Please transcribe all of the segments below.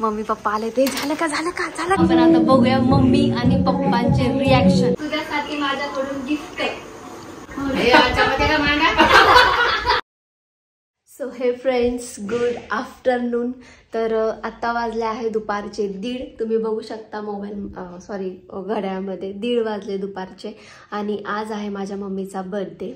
Mummy papa आले ते झालं का आपण आता बघूया मम्मी आणि पप्पांचे रिॲक्शन. तुझ्यासाठी माझ्याकडून गिफ्ट आहे. सो हे फ्रेंड्स, गुड आफ्टरनून. तर आत्ता वाजले आहे दुपारचे 1:30. तुम्ही बघू शकता मोबाईल घड्याळामध्ये 1:30 वाजले दुपारचे. आणि आज आहे माझ्या मम्मीचा बर्थडे.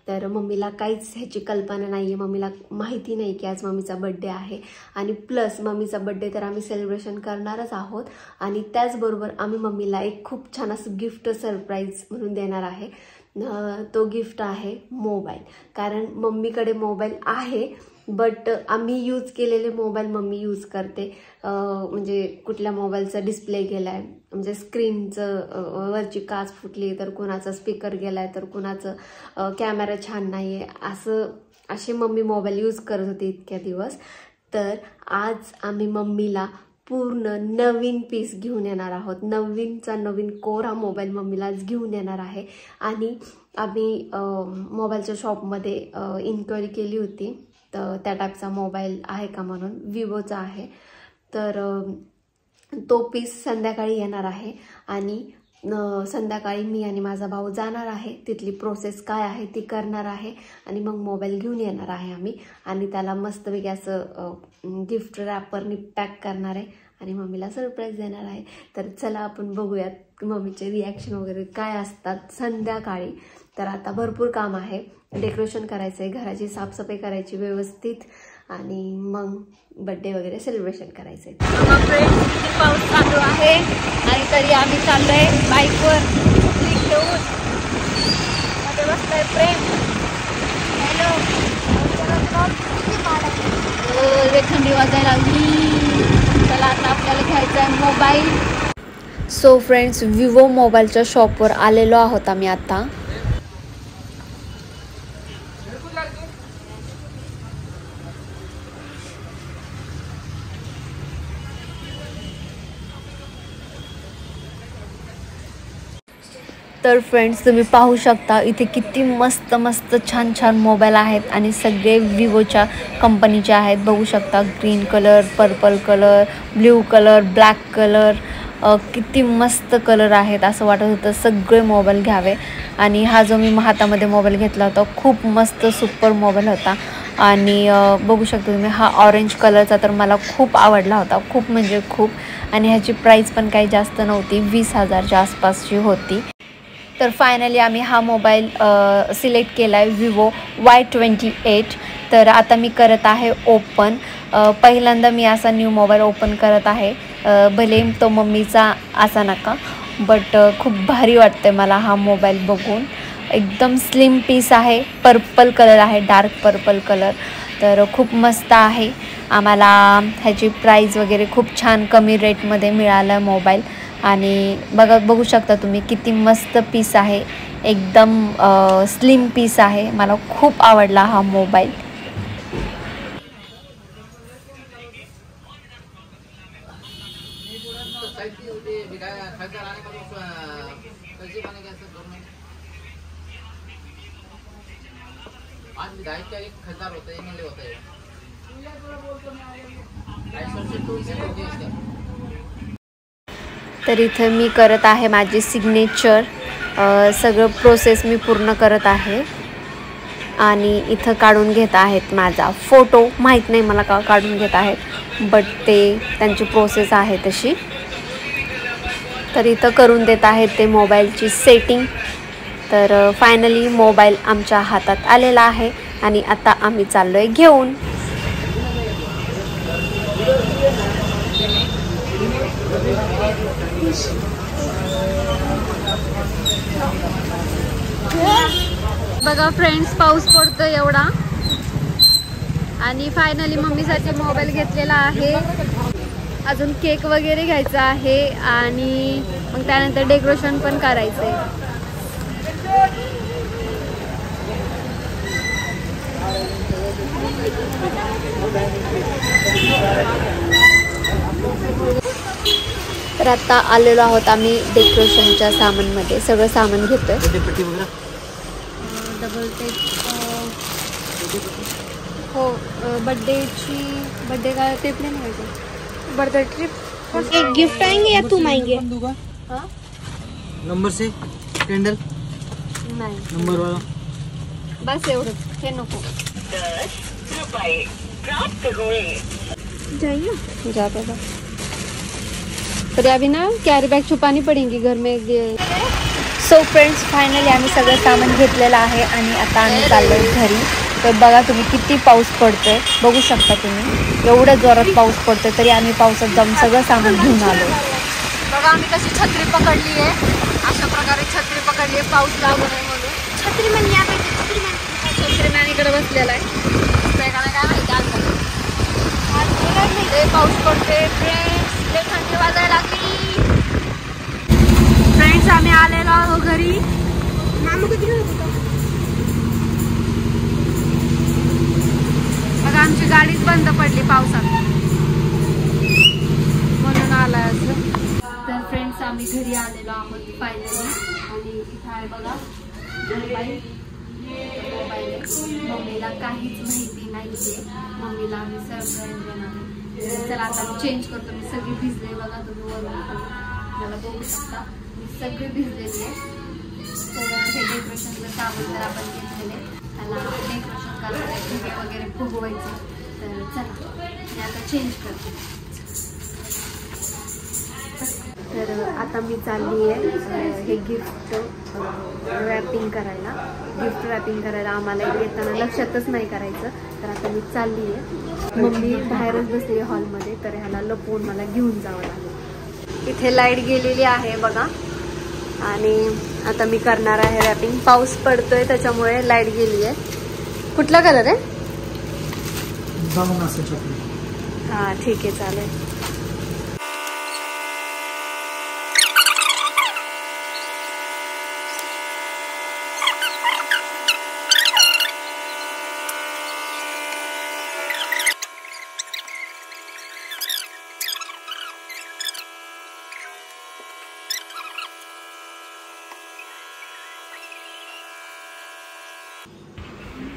तर मम्मीला काहीच ह्याची कल्पना नाही आहे, मम्मीला माहिती नाही की आज मम्मीचा बर्थडे आहे. आणि प्लस मम्मीचा बर्थडे तर आम्ही सेलिब्रेशन करणारच आहोत. आणि त्याचबरोबर आम्ही मम्मीला एक खूप छान असं गिफ्ट सरप्राईज म्हणून देणार आहे. तो गिफ्ट आहे मोबाईल. कारण मम्मीकडे मोबाईल आहे, बट आम्ही यूज केलेले मोबाईल मम्मी यूज करते. म्हणजे कुठल्या मोबाईलचा डिस्प्ले गेलाय, म्हणजे स्क्रीनचं वरची काच फुटली, तर कुणाचा स्पीकर गेलाय, तर कुणाचं कॅमेरा छान नाही आहे, असे मम्मी मोबाईल यूज करत होते इतक्या दिवस. तर आज आम्ही मम्मीला पूर्ण नवीन पीस घेऊन येणार आहोत. नवीन कोरा मोबाईल मम्मीला आज घेऊन येणार आहे. आणि आम्ही मोबाईलच्या शॉपमध्ये इन्क्वायरी केली होती, तर त्या टाईपचा मोबाईल आहे का म्हणून. विवोचा आहे. तर तो पीस संध्याकाळी येणार आहे. आणि संध्याकाळी मी आणि माझा भाऊ जाणार आहे, तिथली प्रोसेस काय आहे ती करणार आहे. आणि मग मोबाईल घेऊन येणार आहे आम्ही. आणि त्याला मस्तपैकी असं गिफ्ट रॅपरनी पॅक करणार आहे आणि मम्मीला सरप्राईज देणार आहे. तर चला आपण बघूयात मम्मीचे रिॲक्शन वगैरे काय असतात संध्याकाळी. तर आता भरपूर काम आहे, डेकोरेशन करायचं आहे, घराची साफसफाई करायची व्यवस्थित, आणि मग बर्थडे वगैरे सेलिब्रेशन करायचं आहे. फ्रेंड्स, किती पाऊस चालू आहे आणि तरी आम्ही चाललोय बाईकवर घेऊन. मध्ये बसलोय प्रेम. हॅलो, थंडी वाजायला लागली. चला आता आपल्याला घ्यायचा आहे मोबाईल. सो फ्रेंड्स, विवो मोबाईलच्या शॉपवर आलेलो आहोत आम्ही आता. तर फ्रेंड्स, तुम्ही पाहू शकता इथे किती मस्त छान मोबाईल आहेत आणि सगळे विवोच्या कंपनीचे आहेत. बघू शकता green colour, purple colour, blue colour, black colour, किती मस्त कलर आहेत. असं वाटत होतं सगळे मोबाईल घ्यावे. आणि हा जो मी हातामध्ये मोबाईल घेतला होता खूप मस्त सुपर मोबाईल होता. आणि बघू शकता तुम्ही हा ऑरेंज कलरचा तर मला खूप आवडला होता, खूप म्हणजे खूप. आणि ह्याची प्राईस पण काही जास्त नव्हती, 20,000च्या आसपासची होती. तर फायनली आम्ही हा मोबाईल सिलेक्ट केला आहे, विवो Y28. तर आता मी करत आहे ओपन. पहिल्यांदा मी असा न्यू मोबाईल ओपन करत आहे. भले तो मम्मीचा असा नका, बट खूप भारी वाटते मला हा मोबाईल बघून. एकदम स्लिम पीस आहे, पर्पल कलर आहे, डार्क पर्पल कलर. तर खूप मस्त आहे. आम्हाला ह्याची प्राईस वगैरे खूप छान कमी रेटमध्ये मिळाला मोबाईल. आणि बघू शकता तुम्ही किती मस्त पीस आहे, एकदम स्लिम पीस आहे. मला खूप आवडला हा मोबाईल. तर इथं मी करत आहे माझी सिग्नेचर. सगळं प्रोसेस मी पूर्ण करत आहे. आणि इथं काढून घेत आहेत माझा फोटो. माहीत नाही मला का काढून घेत आहेत, बट ते त्यांची प्रोसेस आहे तशी. तर इथं करून देत आहेत ते मोबाईलची सेटिंग. तर फायनली मोबाईल आमच्या हातात आलेला आहे आणि आता आम्ही चाललो आहे घेऊन. बघा फ्रेंड्स, पाऊस पडतो एवढा. आणि फायनली मम्मीसाठी मोबाईल घेतलेला आहे. अजून केक वगैरे घ्यायचा आहे आणि मग त्यानंतर डेकोरेशन पण करायचं आहे. तर आता आलेलो आहोत आम्ही डेकोरेशनच्या सामानमध्ये. सगळं सामान घेतोय. डबल टेप, हो, बड्डे का टेप नाही का? बर्थडे ट्रिप एक गिफ्ट आएंगे या तुम आएंगे? हाँ नंबर से कैंडल नाही नंबर वाला बस एवढं हे नको जाइए जा बाबा तर अभी ना कॅरी बॅग छुपानी पडेगी घर में. सो फ्रेंड्स फायनली आम्ही सगळं सामान घेतलेलं आहे आणि आता आम्ही चाललोय घरी. तर बघा तुम्ही किती पाऊस पडतोय बघू शकता तुम्ही. एवढ्या जोरात पाऊस पडतोय तरी आम्ही पावसात जाऊन सगळं सामान घेऊन आलो. बघा आम्ही कशी छत्री पकडली आहे. अशा प्रकारे छत्री पकडली आहे पाऊस लागू नये म्हणून. छत्री मॅन इकडे बसलेला आहे. काय माहिती पाऊस पडते. फ्रेंड्स थंडी वाजायला लागली. फ्रेंड्स आम्ही आलेलो आहो घरी. बघा आमची गाडीच बंद पडली पावसात म्हणून आलाय असं. तर फ्रेंड्स आम्ही घरी आलेलो आहोत फायनली. आणि इथं आहे बघा मोबाईल. मम्मीला काहीच माहिती नाहीये. मम्मीला आम्ही सरप्राईज देणार आहे. चला आता मी चेंज करतो. मी सगळी भिजले बघा तुम्ही वरून मला बघू शकता मी सगळी भिजलेली आहे. तर हे डेकोरेशनचं सामान तर आपण घेतलेले. त्याला डेकोरेशन करायला दिवे वगैरे फुगवायचे. तर चला मी आता चेंज करते. तर आता मी चालली आहे हे गिफ्ट रॅपिंग करायला. गिफ्ट रॅपिंग करायला आम्हाला येताना लक्षातच नाही करायचं. तर आता मी चालली आहे. मम्मी बाहेरच बसली हॉलमध्ये. तर ह्याला लपवून मला घेऊन जावं लागेल. इथे लाईट गेलेली आहे बघा. आणि आता मी करणार आहे रॅपिंग. पाऊस पडतोय त्याच्यामुळे लाईट गेली आहे. कुठला कलर आहे? हा ठीक आहे चालेल.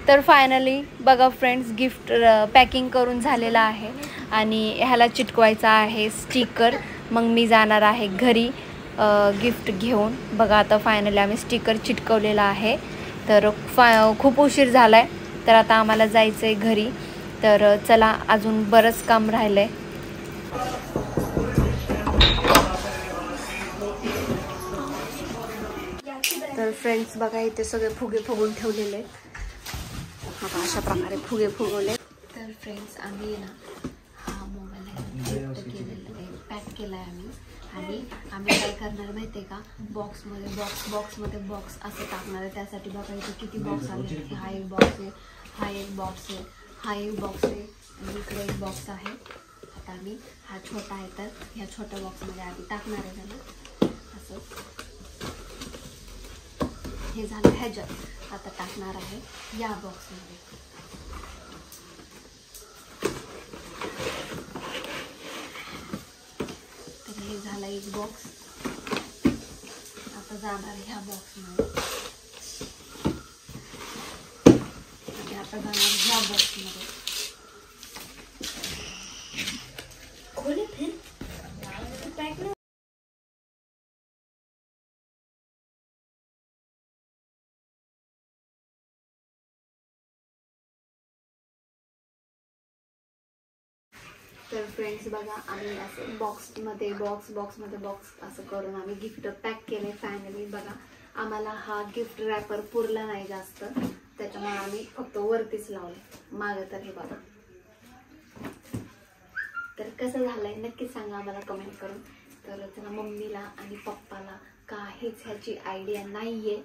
तर फायनली बघा फ्रेंड्स गिफ्ट पॅकिंग करून झालेलं आहे. आणि ह्याला चिटकवायचा आहे स्टिकर. मग मी जाणार आहे घरी गिफ्ट घेऊन. बघा आता फायनली आम्ही स्टिकर चिटकवलेला आहे. तर खूप उशीर झाला आहे. तर आता आम्हाला जायचं आहे घरी. तर चला अजून बरंच काम राहिलं आहे. तर फ्रेंड्स बघा इथे सगळे फुगे फुगून ठेवलेले आहेत. बघा अशा प्रकारे फुगे फुगवले. तर फ्रेंड्स आम्ही ना हा मोबाईल गिफ्ट केलेला आहे. पॅक केला आहे आम्ही. आणि आम्ही काय करणार माहिती आहे का बॉक्समध्ये बॉक्स असं टाकणार आहे. त्यासाठी बघा इथे किती बॉक्स आले. हा एक बॉक्स आहे. हा एक बॉक्स आहे. हा एक बॉक्स आहे. आणि इकडे एक बॉक्स आहे. आता आम्ही हा छोटा आहे तर ह्या छोट्या बॉक्समध्ये आधी टाकणार आहे त्याला असं. हे झालं ह्याच्यात. आता टाकणार आहे या बॉक्समध्ये. तर हे झालं एक बॉक्स. आता जाणार ह्या बॉक्समध्ये. आता जाणार ह्या बॉक्समध्ये. खोले फिर पॅक. तर फ्रेंड्स बघा आम्ही असं बॉक्समध्ये बॉक्स असं करून आम्ही गिफ्ट पॅक केले फायनली. बघा आम्हाला हा गिफ्ट रॅपर पुरला नाही जास्त. त्याच्यामुळे आम्ही फक्त वरतीच लावले. मागं तर हे बघा. तर कसं झालंय नक्की सांगा आम्हाला कमेंट करून. तर त्याला मम्मीला आणि पप्पाला काहीच ह्याची आयडिया नाहीये.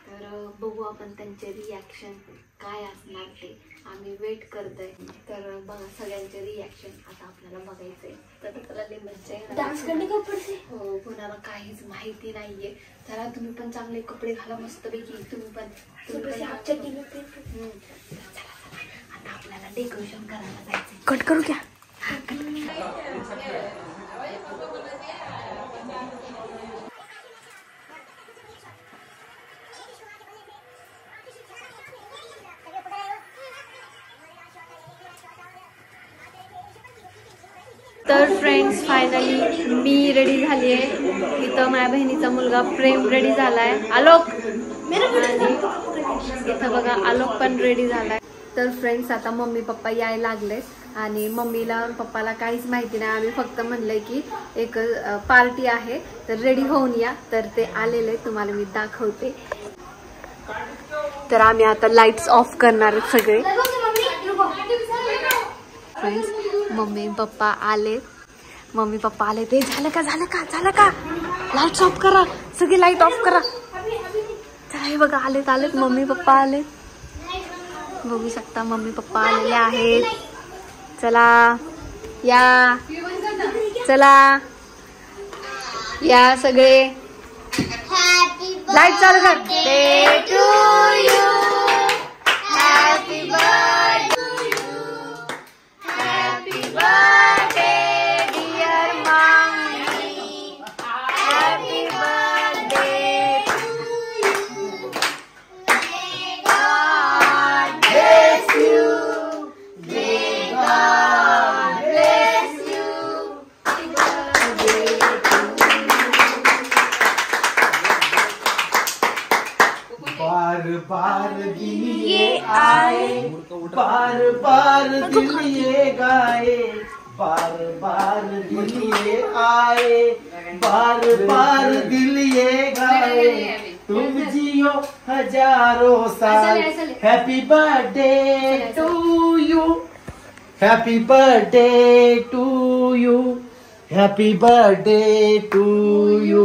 तर बघू आपण त्यांचे रिॲक्शन काय असणार ते. आम्ही वेट करतोय. तर बघा सगळ्यांचे रिॲक्शन आता आपल्याला बघायचंय. तर त्याला लई मज्जा आहे. डान्स करणे का पडते. हो कोणाला काहीच माहिती नाहीये. चला तुम्ही पण चांगले कपडे घाला मस्तपैकी. तुम्ही पण चला आता आपल्याला डेकोरेशन करायला जायचंय. कट करू क्या? तर फ्रेंड फ्रेंड्स फायनली मी रेडी झाली आहे. इथं माझ्या बहिणीचा मुलगा प्रेम रेडी झालाय, आलोक. आणि इथं बघा आलोक पण रेडी झालाय. तर फ्रेंड्स आता मम्मी पप्पा यायला लागलेत आणि मम्मीला पप्पाला काहीच माहिती नाही. आम्ही फक्त म्हणलंय की एक पार्टी आहे तर रेडी होऊन या. तर ते आलेले तुम्हाला मी दाखवते. तर आम्ही आता लाईट्स ऑफ करणार आहेत सगळे. फ्रेंड्स मम्मी पप्पा आले. मम्मी पप्पा आले. ते झालं का लाईट्स ऑफ करा, सगळी लाईट ऑफ करा. चला हे बघा आलेत मम्मी पप्पा आले. बघू शकता मम्मी पप्पा आलेले आहेत. चला या सगळे. लाईट चालू कर. Day to you, happy birthday, happy birthday dear mummy, happy birthday God bless you, may God bless you. बार बार दिन ये आए, बार बार दिन ये गाए, बार बार दिन ये आए, बार बार दिल ये गाए, तुम जियो हजारों साल. Happy birthday to you, happy birthday to you, happy birthday to you.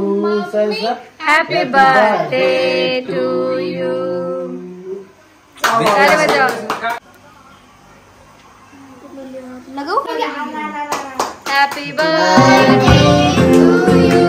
Happy birthday to you. ताली बजाओ. लगो. Happy birthday to you.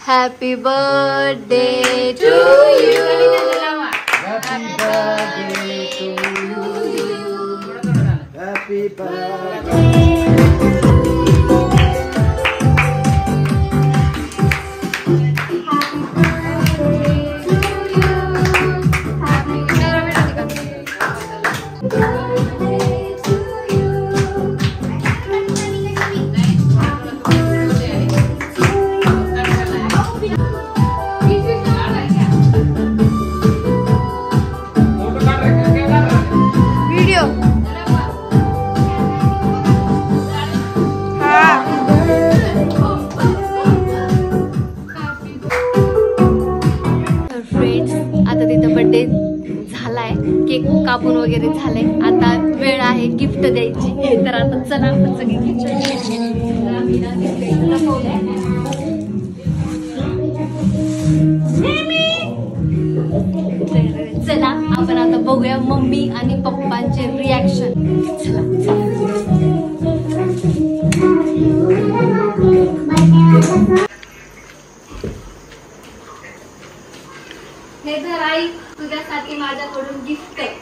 Happy birthday to you. Happy birthday to you. Happy birthday. Cake कापून वगैरे झाले. आता वेळ आहे gift द्यायची. तर आता चला आपण सगळी गिफ्ट. चला आपण आता बघूया मम्मी आणि पप्पांचे रिॲक्शन. चला हे तर आई तुझ्यासाठी माझ्याकडून गिफ्ट आहे.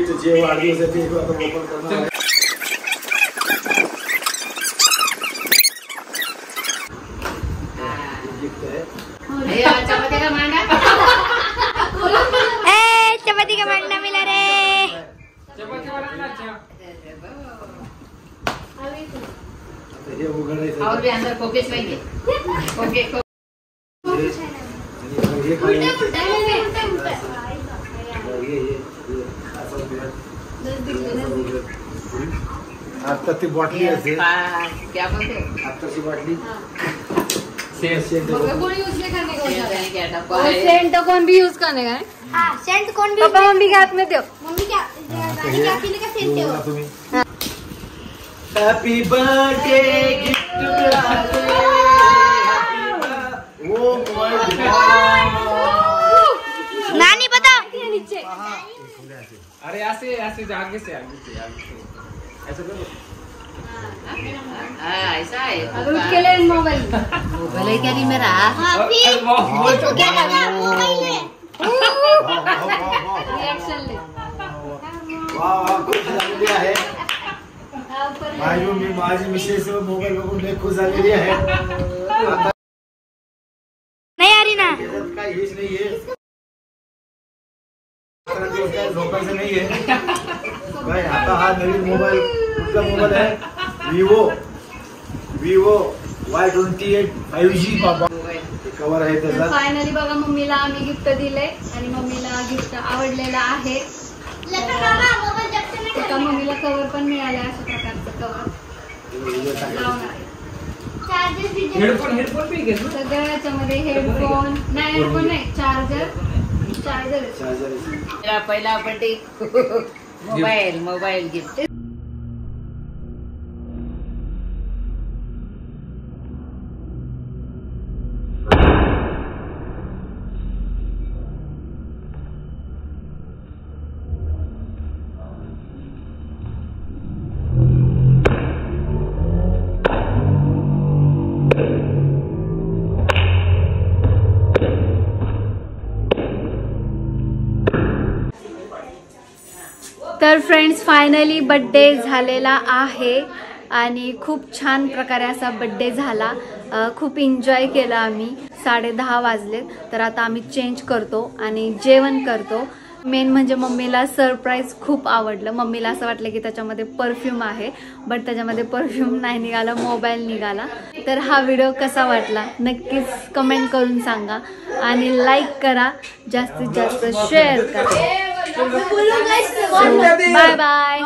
तुझे वाढदिवसाची ओपन करणार. चपाती का मांडा मिला रे. हे उघडायचं और भी अंदर कोकेश में कोके आता ती बॉटली असेल. क्या बोलते हो? आताची बाटली सेंट कौन भी यूज करने का है. सेंट कौन भी. पापा मम्मी के हाथ में दो. मम्मी क्या क्या पीने का सेंट है वो. तुम्ही हैप्पी बर्थडे गिफ्ट मिळाले. Oh my God. नानी बता नीचे. अरे ऐसे ऐसे आगे से ऐसे करो. हाँ ऐसा है अगर उसके लिए मोबाइल मोबाइल है क्या नहीं मेरा हाँ फिर तो क्या करना मोबाइल में रिएक्शन ले वाह खुश झालेली आहे माझी मिसेस मोबाईल बघून लय खुश झालेली आहे आता नहीं आ रही ना त्याच्यात काय हेच नाहीये काय झोपायचं नाहीये काय आता हा नवीन मोबाईल कुठला मोबाईल आहे विवो Y28 5G बाबा कवर आहे त्याचा फायनली बघा मम्मीला आम्ही गिफ्ट दिले आणि मम्मीला गिफ्ट आवडलेलं आहे मोबाइल जब से मैं एका मम्मीला कवर पण मिळालं अशा प्रकारचं कवर लावणार आहे. चार्जर भी सगळ्या याच्यामध्ये हेडफोन नाही चार्जर मेरा पहला बर्थडे मोबाइल गिफ्ट तर फ्रेंड्स फायनली बड्डे झालेला आहे आणि खूप छान प्रकारे असा बड्डे झाला. खूप एन्जॉय केला आम्ही. 10:30 वाजले तर आता आम्ही चेंज करतो आणि जेवण करतो. मेन म्हणजे मम्मीला सरप्राईज खूप आवडलं. मम्मीला असं वाटलं की त्याच्यामध्ये परफ्यूम आहे बट त्याच्यामध्ये परफ्यूम नाही निघाला, मोबाईल निघाला. तर हा व्हिडिओ कसा वाटला नक्कीच कमेंट करून सांगा आणि लाईक करा, जास्तीत जास्त शेअर करा. Bye bye.